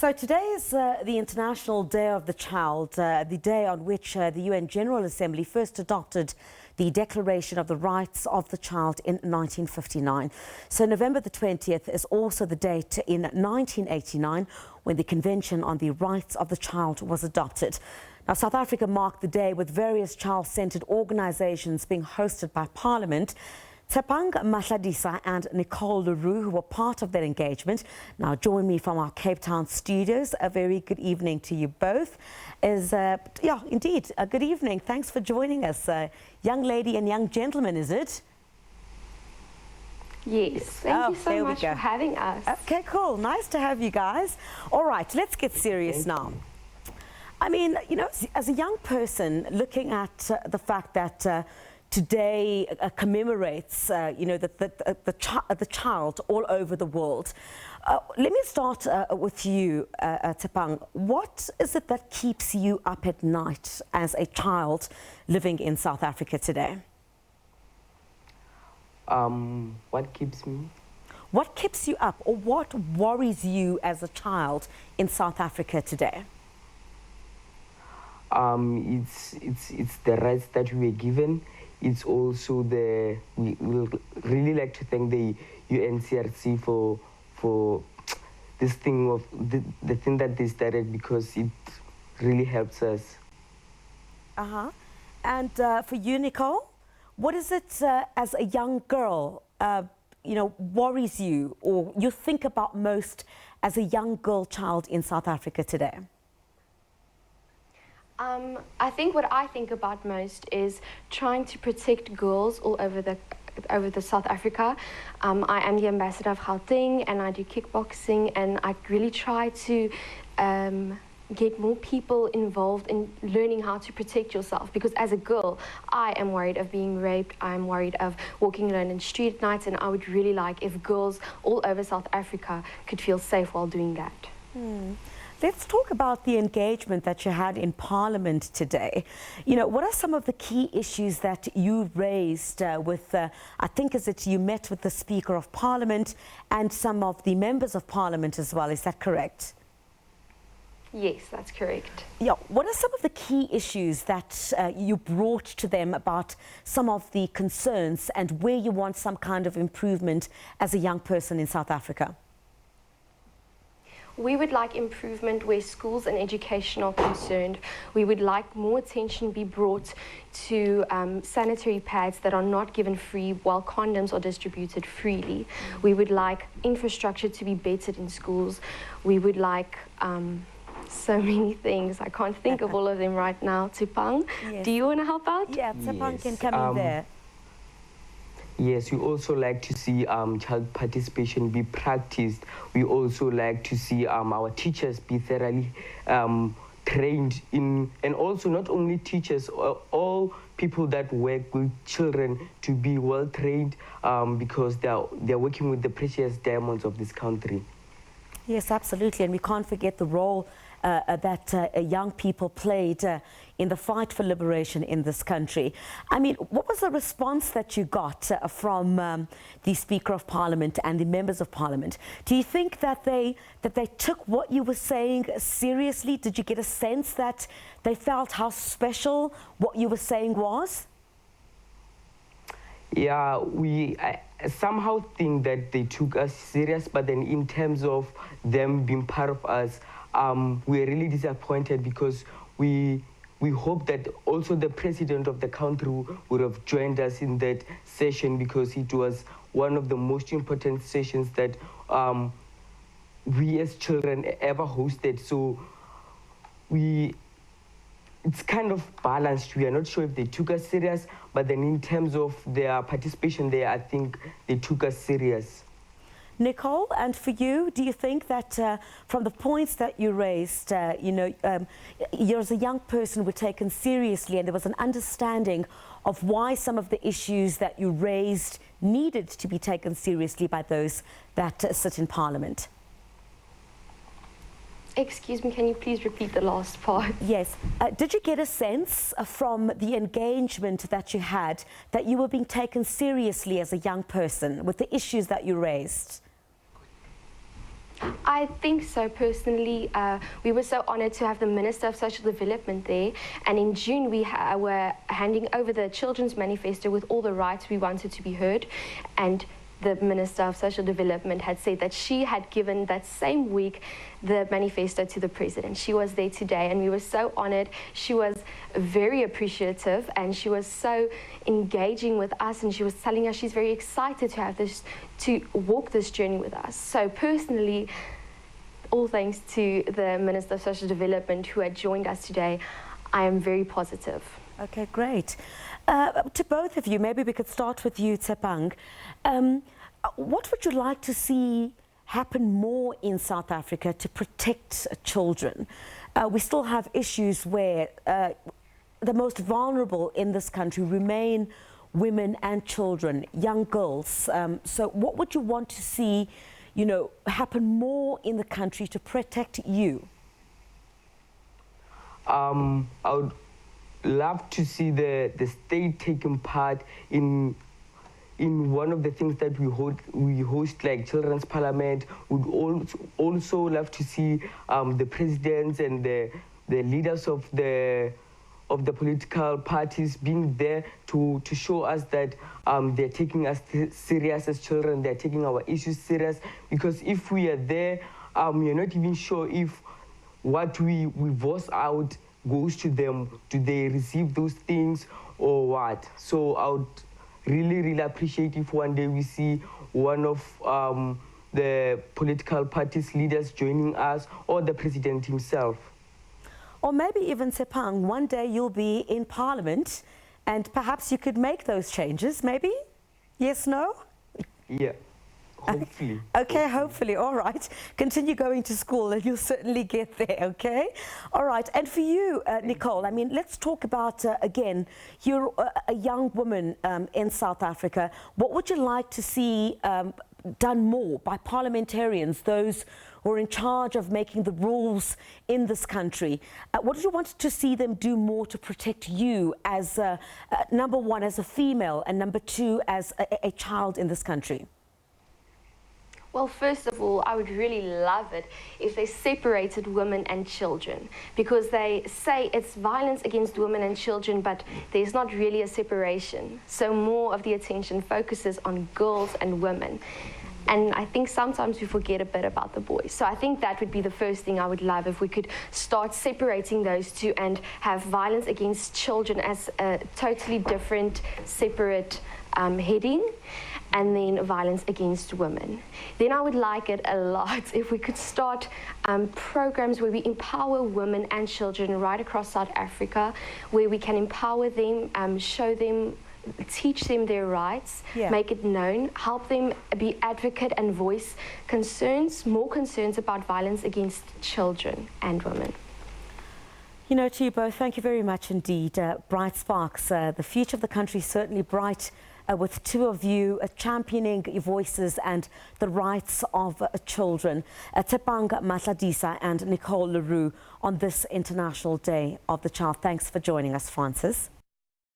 So today is the International Day of the Child, the day on which the UN General Assembly first adopted the Declaration of the Rights of the Child in 1959. So November the 20th is also the date in 1989 when the Convention on the Rights of the Child was adopted. Now, South Africa marked the day with various child-centered organizations being hosted by Parliament. Tshepang, Mahladisa and Nicole, Roux, who were part of that engagement, now join me from our Cape Town studios. A very good evening to you both. Yeah, indeed, a good evening. Thanks for joining us. Young lady and young gentleman, is it? Yes, thank you so much for having us. Okay, cool. Nice to have you guys. All right, let's get serious now. I mean, you know, as a young person, looking at the fact that today commemorates, you know, the child all over the world. Let me start with you, Tshepang. What is it that keeps you up at night as a child living in South Africa today? What keeps me? What keeps you up, or what worries you as a child in South Africa today? It's the rights that we were given. It's also we would really like to thank the UNCRC for this thing of the thing that they started, because it really helps us. And for you, Nicole, what is it as a young girl, you know, worries you or you think about most as a young girl child in South Africa today? I think what I think about most is trying to protect girls all over the South Africa. I am the ambassador of Gauteng and I do kickboxing, and I really try to get more people involved in learning how to protect yourself, because as a girl I am worried of being raped, I am worried of walking alone in the street at nights, and I would really like if girls all over South Africa could feel safe while doing that. Let's talk about the engagement that you had in Parliament today. You know, what are some of the key issues that you raised with, I think you met with the Speaker of Parliament and some of the members of Parliament as well, is that correct? Yes, that's correct. Yeah, what are some of the key issues that you brought to them about some of the concerns and where you want some kind of improvement as a young person in South Africa? We would like improvement where schools and education are concerned. We would like more attention be brought to sanitary pads that are not given free while condoms are distributed freely. We would like infrastructure to be bettered in schools. We would like so many things. I can't think of all of them right now. Tshepang, yes. Do you want to help out? Yeah, Tshepang can come in there. Yes, we also like to see child participation be practiced. We also like to see our teachers be thoroughly trained in, and also not only teachers, all people that work with children to be well trained, because they're working with the precious diamonds of this country. Yes, absolutely, and we can't forget the role that young people played in the fight for liberation in this country. I mean, what was the response that you got from the Speaker of Parliament and the members of Parliament? Do you think that they took what you were saying seriously? Did you get a sense that they felt how special what you were saying was? Yeah, I somehow think that they took us serious, but then in terms of them being part of us, we're really disappointed, because we hope that also the president of the country would have joined us in that session, because it was one of the most important sessions that we as children ever hosted. So it's kind of balanced. We are not sure if they took us serious, but then in terms of their participation there, I think they took us serious. Nicole, and for you, do you think that from the points that you raised, you know, you as a young person were taken seriously, and there was an understanding of why some of the issues that you raised needed to be taken seriously by those that sit in Parliament? Excuse me, can you please repeat the last part? Yes. Did you get a sense from the engagement that you had that you were being taken seriously as a young person with the issues that you raised? I think so, personally. We were so honoured to have the Minister of Social Development there, and in June we were handing over the Children's Manifesto with all the rights we wanted to be heard, and the Minister of Social Development had said that she had given that same week the manifesto to the President. She was there today, and we were so honoured. She was very appreciative, and she was so engaging with us, and she was telling us she's very excited to have this, to walk this journey with us. So personally, all thanks to the Minister of Social Development who had joined us today, I am very positive. Okay, great. To both of you, maybe we could start with you, Tshepang. What would you like to see happen more in South Africa to protect children? We still have issues where the most vulnerable in this country remain women and children, young girls. So what would you want to see, you know, happen more in the country to protect you? I would love to see the state taking part in one of the things that we host, like Children's Parliament. Would also love to see the presidents and the leaders of the political parties being there to show us that they're taking us serious as children, they're taking our issues serious. Because if we are there, we're not even sure if what we voice out goes to them. Do they receive those things or what? So I would really appreciate if one day we see one of the political parties leaders joining us, or the president himself. Or maybe even, Tshepang, one day you'll be in Parliament and perhaps you could make those changes, maybe? Yes, no? Yeah, hopefully. Okay, hopefully, all right. Continue going to school and you'll certainly get there, okay? All right, and for you, Nicole, I mean, let's talk about, again, you're a young woman in South Africa. What would you like to see done more by parliamentarians, those who are in charge of making the rules in this country? What do you want to see them do more to protect you as, number one, as a female, and number two, as a child in this country? Well, first of all, I would really love it if they separated women and children, because they say it's violence against women and children, but there's not really a separation. So more of the attention focuses on girls and women. And I think sometimes we forget a bit about the boys. So I think that would be the first thing I would love, if we could start separating those two and have violence against children as a totally different, separate heading, and then violence against women. Then I would like it a lot if we could start programs where we empower women and children right across South Africa, where we can empower them, show them, teach them their rights, make it known, help them be advocate and voice concerns, more concerns about violence against children and women. You know, to you both, thank you very much indeed. Bright sparks. The future of the country is certainly bright with two of you championing your voices and the rights of children. Tshepang, Mahladisa and Nicole Roux on this International Day of the Child. Thanks for joining us, Francis.